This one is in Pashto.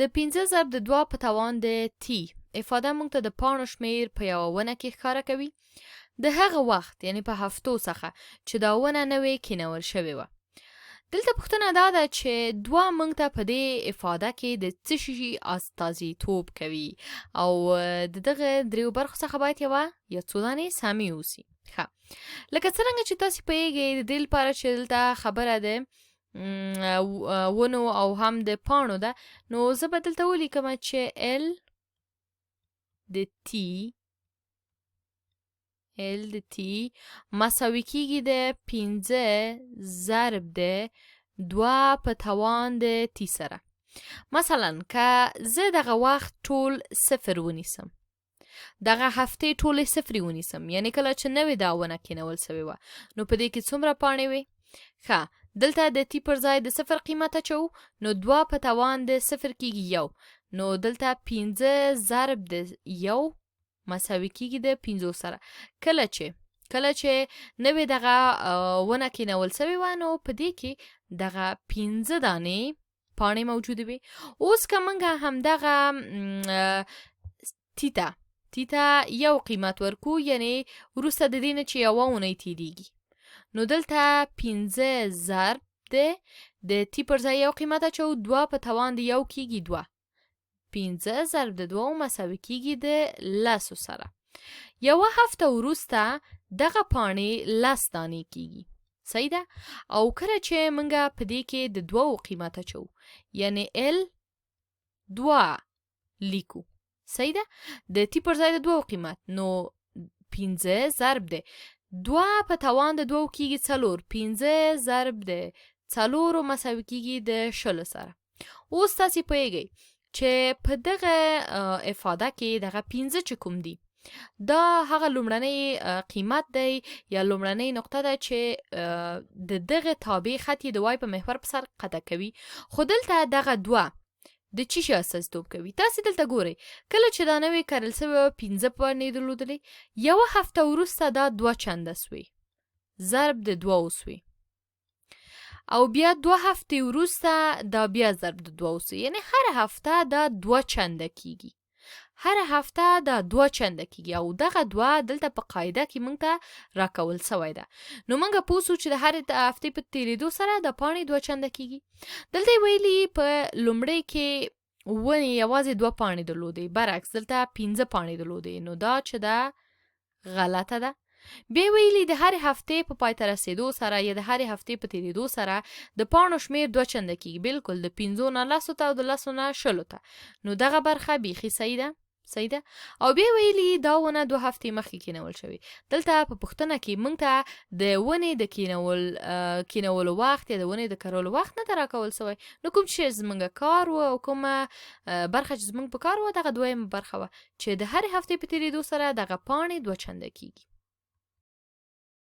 د 15 ضرب د 2 په توان د تی افاده موږ ته د پاڼو شمیر په یوه ونه کې ښکاره کوي د هغه وخت یعنی په هفتو څخه چې دا ونه نوې کینول شوې وه. دلته پوښتنه دا ده چې 2 موږ ته په دې افاده کې د څه شي استازیتوب کوي او د دغه دریو برخو څخه باید یوه یا څو دانې سمې اوسي. ښه لکه څرنګه چې تاسې پوهیږئ د دې لپاره چې دلته خبره ده ونو او هم د پاڼو ده نو زه به دلته ولیکم چې ال د تی مساوي کیږي د 15 ضرب د 2 په توان د تی سره. مثلا که زه دغه وخت ټول صفر ونیسم دغه هفتې ټولې صفرې ونیسم یعنی کله چې نوې دا ونه کینول سوې وه نو په دې کې څومره پاڼې وې؟ ښه دلته د تی پر ځای د صفر قیمت اچو نو 2 په توان د صفر کیږي 1 نو دلته 15 ضرب د 1 مساوي کیږي د 15 سره. کله چې نوې دغه ونه کینول سوې وه نو په دې کې دغه 15 دانې پاڼې موجودې وي. اوس که موږ همدغه تی ته یو قیمت ورکو یعنی وروسته د دې نه چې یوه اونۍ تیریږي نو دلته 15 ضرب د تی پر ځای یو قیمت اچو 2 په توان د یو کیږي 2 15 ضرب د 2 مساوي کیږي د 10 سره. یوه هفته وروسته دغه پاڼې 10 دانې کیږي. صحیح ده؟ او کله چې موږ په دې کې د 2 قیمت اچو یعنی ال 2 لیکو. صحیح ده؟ د تی پر ځای د 2 قیمت نو 15 ضرب د 2 په توان د 2 کیږي 4 15 ضرب د 4 مساوي کیږي د 20 سره. اوس تاسې پوهیږئ چې په دغه افاده کې دغه 15 چې کوم دي دا هغه لومړنی قیمت دی یا لومړنی نقطه ده چې د دغه تابع خط یې د وای په محور په سر قطع کوي. خو دلته دغه 2 د چی شي استازیتوب کوي؟ تاسې دلته ګورئ کله چې دا نوې کرل سوې 15 پاڼې درلودلې یوه هفته وروسته دا 2 چنده سوې ضرب د 2 وسوې او بیا 2 هفتې وروسته دا بیا ضرب د 2 وسوې یعنی هر هفته دا 2 چنده کیږي او دغه 2 دلته په قاعده کې موږ ته راکول سوی ده. نو موږ پوه سو چې د هرې هفتې په تیریدو سره د پاڼې 2 چنده کیږي. دلته ویلي په لومړی کې ونې یوازې 2 پاڼې درلودې برعکس دلته 15 پاڼې درلودې نو دا چې ده غلطه ده. بیا ویلي د هرې هفتې په پای ته رسېدو سره یا د هرې هفتې په تیریدو سره د پاڼو شمیر 2 چنده کیږي بالکل د 15 نه 10 ته او د 10 نه 20 ته نو دغه برخه بیخي صحیح ده. او بیا ویلي دا ونه 2 هفتې مخکې کینول شوی. دلته په پوښتنه کې موږ ته د ونې د کینولو وخت یا د ونې د کرلو وخت نه ده راکول سوی نو کوم چې زموږ کار و او کومه برخه چې زموږ په کار و دغه دویمه برخه وه چې د هرې هفتې په تیریدو سره دغه پاڼې 2 چنده کیږي.